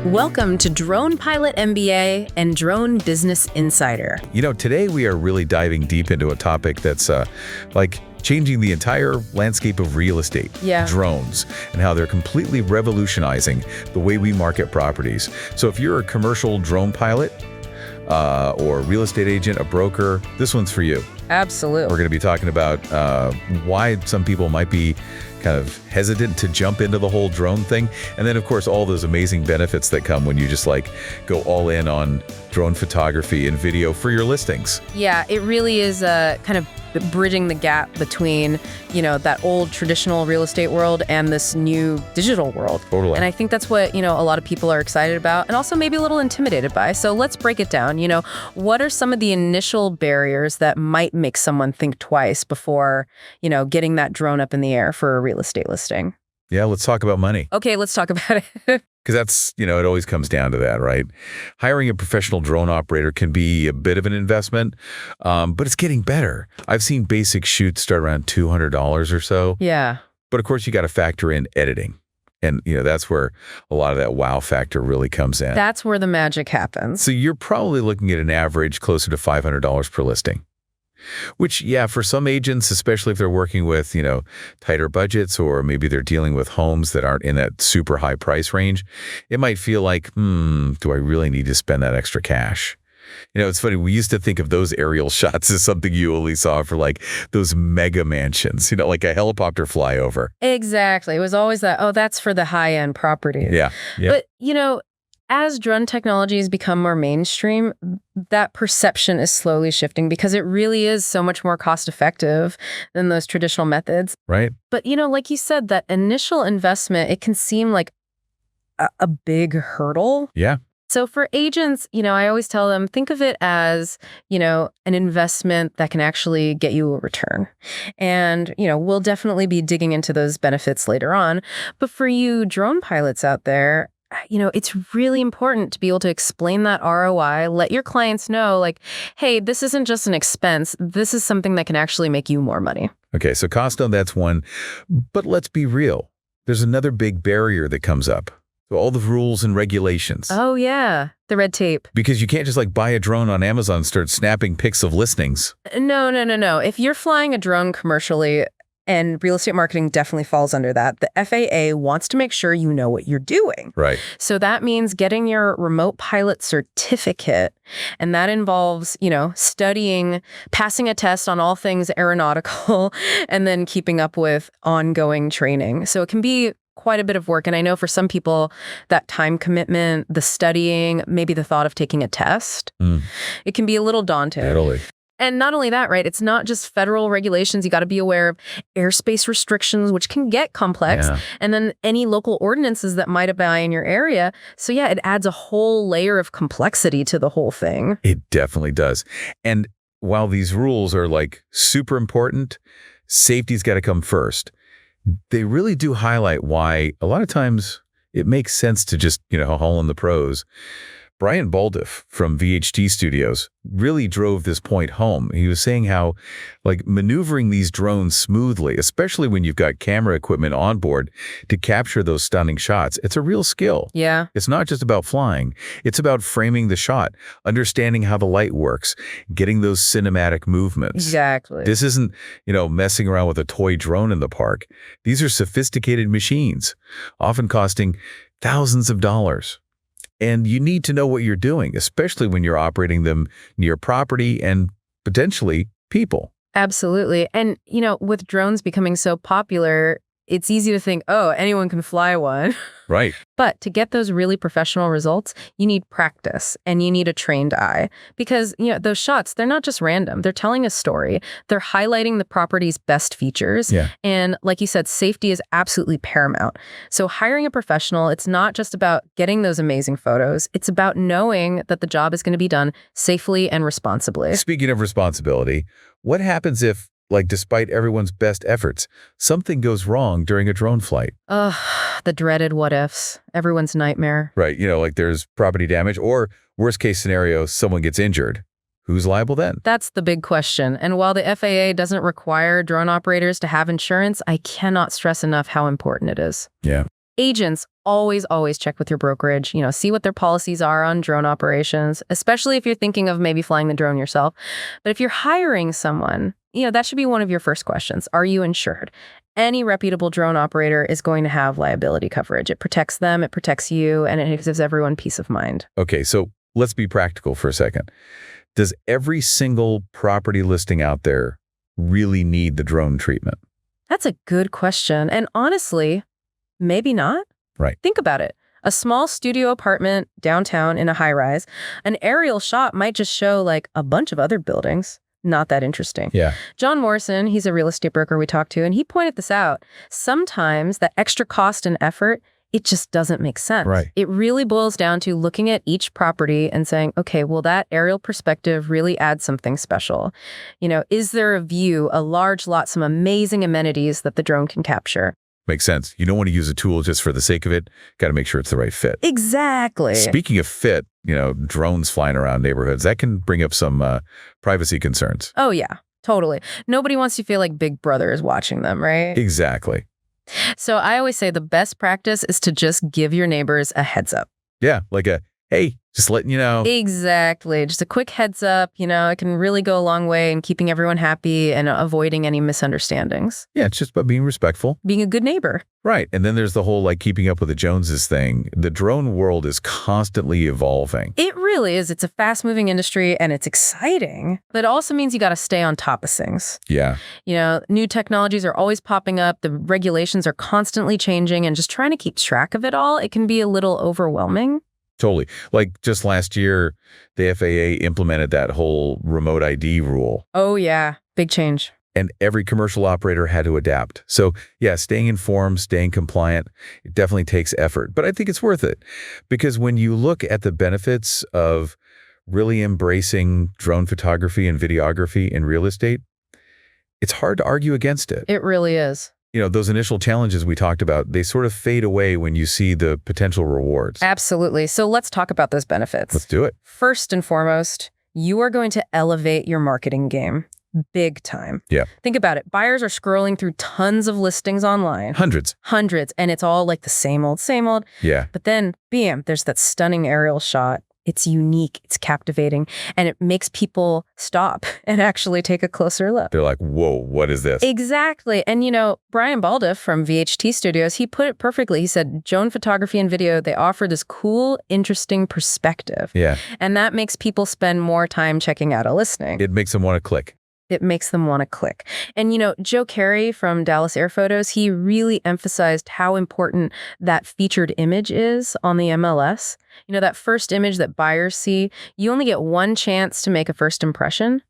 Welcome to Drone Pilot MBA and Drone Business Insider. Today we are really diving deep into a topic that's like changing the entire landscape of real estate. Drones, and how they're completely revolutionizing the way we market properties. So if you're a commercial drone pilot or a real estate agent, a broker, this one's for you. Absolutely. We're going to be talking about why some people might be kind of hesitant to jump into the whole drone thing. And then, of course, all those amazing benefits that come when you just go all in on drone photography and video for your listings. Yeah, it really is kind of bridging the gap between, that old traditional real estate world and this new digital world. Totally. And I think that's what, a lot of people are excited about and also maybe a little intimidated by. So let's break it down. What are some of the initial barriers that might make someone think twice before, getting that drone up in the air for a real estate listing? Yeah, let's talk about money. Okay, let's talk about it. Because that's, it always comes down to that, right? Hiring a professional drone operator can be a bit of an investment, but it's getting better. I've seen basic shoots start around $200 or so. Yeah. But of course, you got to factor in editing. And, that's where a lot of that wow factor really comes in. That's where the magic happens. So you're probably looking at an average closer to $500 per listing. Which, yeah, for some agents, especially if they're working with, tighter budgets, or maybe they're dealing with homes that aren't in that super high price range, it might feel like, do I really need to spend that extra cash? It's funny, we used to think of those aerial shots as something you only saw for those mega mansions, like a helicopter flyover. Exactly. It was always that, that's for the high-end properties. Yeah. But, as drone technology has become more mainstream, that perception is slowly shifting because it really is so much more cost-effective than those traditional methods. Right. But, like you said, that initial investment, it can seem like a big hurdle. Yeah. So for agents, I always tell them, think of it as, an investment that can actually get you a return. And, we'll definitely be digging into those benefits later on. But for you drone pilots out there, it's really important to be able to explain that ROI, let your clients know, hey, this isn't just an expense. This is something that can actually make you more money. Okay, so cost, that's one. But let's be real. There's another big barrier that comes up. So all the rules and regulations. Oh, yeah. The red tape. Because you can't just buy a drone on Amazon and start snapping pics of listings. No. If you're flying a drone commercially, and real estate marketing definitely falls under that, the FAA wants to make sure you know what you're doing. Right. So that means getting your remote pilot certificate. And that involves, studying, passing a test on all things aeronautical, and then keeping up with ongoing training. So it can be quite a bit of work. And I know for some people, that time commitment, the studying, maybe the thought of taking a test, it can be a little daunting. Totally. And not only that, right? It's not just federal regulations. You got to be aware of airspace restrictions, which can get complex, and then any local ordinances that might apply in your area. So yeah, it adds a whole layer of complexity to the whole thing. It definitely does. And while these rules are super important, safety's got to come first. They really do highlight why a lot of times it makes sense to just, haul in the pros. Brian Baldiff from VHT Studios really drove this point home. He was saying how maneuvering these drones smoothly, especially when you've got camera equipment on board to capture those stunning shots, it's a real skill. Yeah. It's not just about flying. It's about framing the shot, understanding how the light works, getting those cinematic movements. Exactly. This isn't, messing around with a toy drone in the park. These are sophisticated machines, often costing thousands of dollars. And you need to know what you're doing, especially when you're operating them near property and potentially people. Absolutely. And, with drones becoming so popular, it's easy to think, anyone can fly one. Right. But to get those really professional results, you need practice and you need a trained eye. Because, those shots, they're not just random. They're telling a story. They're highlighting the property's best features. Yeah. And like you said, safety is absolutely paramount. So hiring a professional, it's not just about getting those amazing photos. It's about knowing that the job is going to be done safely and responsibly. Speaking of responsibility, what happens if, despite everyone's best efforts, something goes wrong during a drone flight? The dreaded what ifs, everyone's nightmare. Right. There's property damage, or worst case scenario, someone gets injured. Who's liable then? That's the big question. And while the FAA doesn't require drone operators to have insurance, I cannot stress enough how important it is. Yeah. Agents, always check with your brokerage, see what their policies are on drone operations, especially if you're thinking of maybe flying the drone yourself. But if you're hiring someone, that should be one of your first questions. Are you insured? Any reputable drone operator is going to have liability coverage. It protects them, it protects you, and it gives everyone peace of mind. Okay, so let's be practical for a second. Does every single property listing out there really need the drone treatment? That's a good question. And honestly, maybe not. Right. Think about it. A small studio apartment downtown in a high-rise, an aerial shot might just show like a bunch of other buildings. Not that interesting. Yeah. John Morrison, he's a real estate broker we talked to, and he pointed this out. Sometimes that extra cost and effort, it just doesn't make sense. Right. It really boils down to looking at each property and saying, okay, well, that aerial perspective really adds something special. Is there a view, a large lot, some amazing amenities that the drone can capture? Makes sense. You don't want to use a tool just for the sake of it. Got to make sure it's the right fit. Exactly. Speaking of fit, drones flying around neighborhoods, that can bring up some privacy concerns. Oh, yeah, totally. Nobody wants to feel like Big Brother is watching them, right? Exactly. So I always say the best practice is to just give your neighbors a heads up. Yeah, like hey, just letting you know. Exactly. Just a quick heads up, it can really go a long way in keeping everyone happy and avoiding any misunderstandings. Yeah, it's just about being respectful. Being a good neighbor. Right. And then there's the whole keeping up with the Joneses thing. The drone world is constantly evolving. It really is. It's a fast-moving industry and it's exciting, but it also means you got to stay on top of things. Yeah. New technologies are always popping up. The regulations are constantly changing, and just trying to keep track of it all, it can be a little overwhelming. Totally. Like just last year, the FAA implemented that whole remote ID rule. Oh, yeah. Big change. And every commercial operator had to adapt. So yeah, staying informed, staying compliant, it definitely takes effort. But I think it's worth it, because when you look at the benefits of really embracing drone photography and videography in real estate, it's hard to argue against it. It really is. Those initial challenges we talked about, they sort of fade away when you see the potential rewards. Absolutely. So let's talk about those benefits. Let's do it. First and foremost, you are going to elevate your marketing game big time. Yeah. Think about it. Buyers are scrolling through tons of listings online. Hundreds. And it's all like the same old, same old. Yeah. But then, bam, there's that stunning aerial shot. It's unique, it's captivating, and it makes people stop and actually take a closer look. They're like, whoa, what is this? Exactly. And Brian Baldiff from VHT Studios, he put it perfectly. He said, drone photography and video, they offer this cool, interesting perspective. Yeah. And that makes people spend more time checking out a listing. It makes them want to click. It makes them want to click. And, Joe Carey from Dallas Air Photos, he really emphasized how important that featured image is on the MLS. That first image that buyers see, you only get one chance to make a first impression.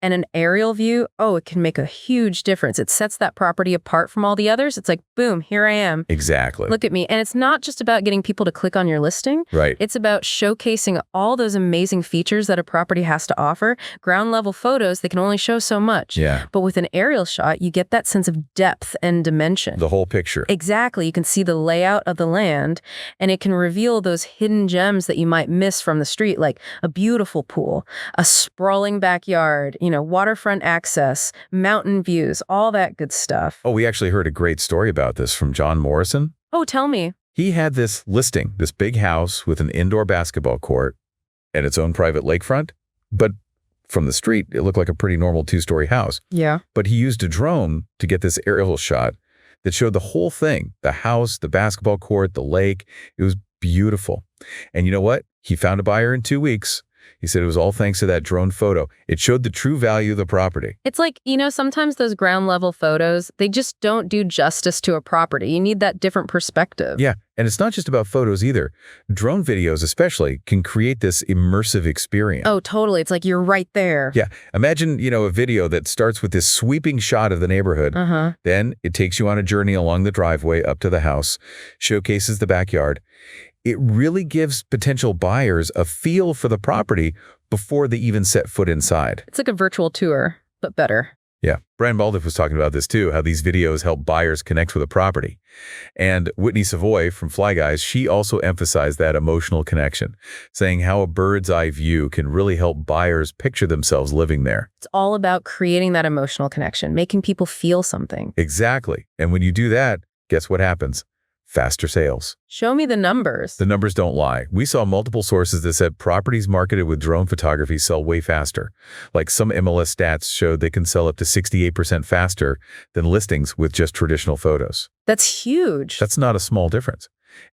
And an aerial view, it can make a huge difference. It sets that property apart from all the others. It's like, boom, here I am. Exactly. Look at me. And it's not just about getting people to click on your listing. Right. It's about showcasing all those amazing features that a property has to offer. Ground level photos, they can only show so much. Yeah. But with an aerial shot, you get that sense of depth and dimension. The whole picture. Exactly. You can see the layout of the land, and it can reveal those hidden gems that you might miss from the street, like a beautiful pool, a sprawling backyard, waterfront access, mountain views, all that good stuff. Oh, we actually heard a great story about this from John Morrison. Oh, tell me. He had this listing, this big house with an indoor basketball court and its own private lakefront. But from the street, it looked like a pretty normal two-story house. Yeah. But he used a drone to get this aerial shot that showed the whole thing, the house, the basketball court, the lake. It was beautiful. And you know what? He found a buyer in 2 weeks. He said it was all thanks to that drone photo. It showed the true value of the property. It's like, sometimes those ground level photos, they just don't do justice to a property. You need that different perspective. Yeah. And it's not just about photos either. Drone videos especially can create this immersive experience. Oh, totally. It's like you're right there. Yeah. Imagine, a video that starts with this sweeping shot of the neighborhood. Then it takes you on a journey along the driveway up to the house, showcases the backyard. It really gives potential buyers a feel for the property before they even set foot inside. It's like a virtual tour, but better. Yeah. Brian Baldiff was talking about this too, how these videos help buyers connect with a property. And Whitney Savoy from Fly Guys, she also emphasized that emotional connection, saying how a bird's eye view can really help buyers picture themselves living there. It's all about creating that emotional connection, making people feel something. Exactly. And when you do that, guess what happens? faster sales. Show me the numbers. The numbers don't lie. We saw multiple sources that said properties marketed with drone photography sell way faster. Like some MLS stats showed they can sell up to 68% faster than listings with just traditional photos. That's huge. That's not a small difference.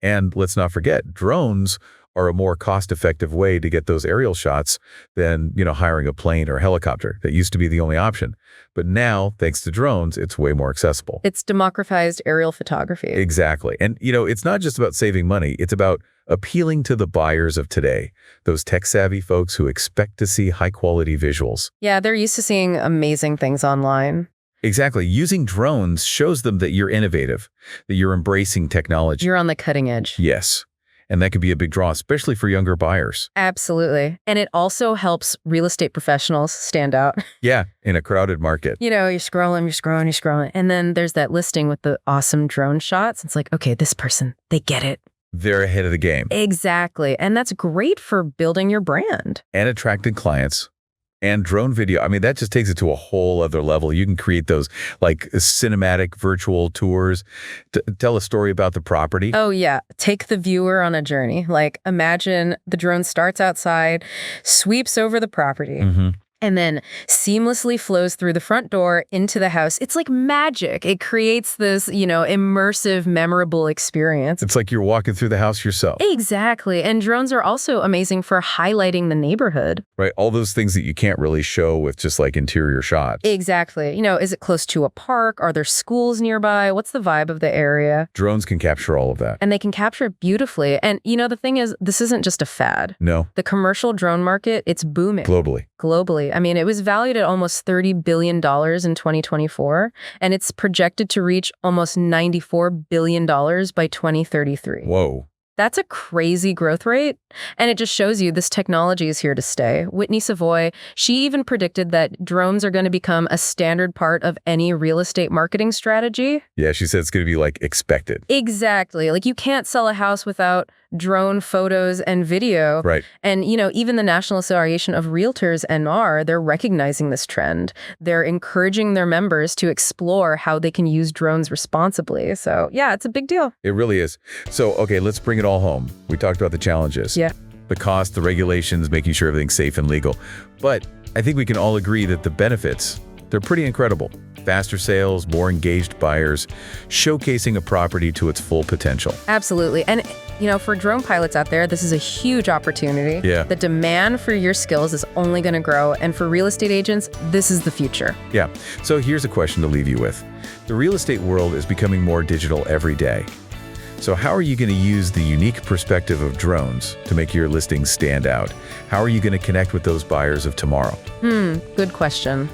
And let's not forget, drones are a more cost-effective way to get those aerial shots than, hiring a plane or a helicopter. That used to be the only option. But now, thanks to drones, it's way more accessible. It's democratized aerial photography. Exactly. And, it's not just about saving money. It's about appealing to the buyers of today, those tech-savvy folks who expect to see high-quality visuals. Yeah, they're used to seeing amazing things online. Exactly. Using drones shows them that you're innovative, that you're embracing technology. You're on the cutting edge. Yes. And that could be a big draw, especially for younger buyers. Absolutely. And it also helps real estate professionals stand out. Yeah, in a crowded market. You're scrolling. And then there's that listing with the awesome drone shots. It's like, okay, this person, they get it. They're ahead of the game. Exactly. And that's great for building your brand. And attracting clients. And drone video, that just takes it to a whole other level. You can create those like cinematic virtual tours to tell a story about the property. Oh, yeah. Take the viewer on a journey. Like imagine the drone starts outside, sweeps over the property. And then seamlessly flows through the front door into the house. It's like magic. It creates this, immersive, memorable experience. It's like you're walking through the house yourself. Exactly. And drones are also amazing for highlighting the neighborhood. Right. All those things that you can't really show with just like interior shots. Exactly. Is it close to a park? Are there schools nearby? What's the vibe of the area? Drones can capture all of that. And they can capture it beautifully. And, the thing is, this isn't just a fad. No. The commercial drone market, it's booming. Globally. It was valued at almost $30 billion in 2024, and it's projected to reach almost $94 billion by 2033. Whoa. That's a crazy growth rate, and it just shows you this technology is here to stay. Whitney Savoy, she even predicted that drones are going to become a standard part of any real estate marketing strategy. Yeah, she said it's going to be like expected. Exactly. Like you can't sell a house without drone photos and video. Right. And, even the National Association of Realtors, NR, they're recognizing this trend. They're encouraging their members to explore how they can use drones responsibly. So, yeah, it's a big deal. It really is. So, okay, let's bring it all home. We talked about the challenges. Yeah. The cost, the regulations, making sure everything's safe and legal. But I think we can all agree that the benefits, they're pretty incredible. Faster sales, more engaged buyers, showcasing a property to its full potential. Absolutely. And, for drone pilots out there, this is a huge opportunity. Yeah. The demand for your skills is only going to grow. And for real estate agents, this is the future. Yeah. So here's a question to leave you with. The real estate world is becoming more digital every day. So how are you going to use the unique perspective of drones to make your listings stand out? How are you going to connect with those buyers of tomorrow? Good question.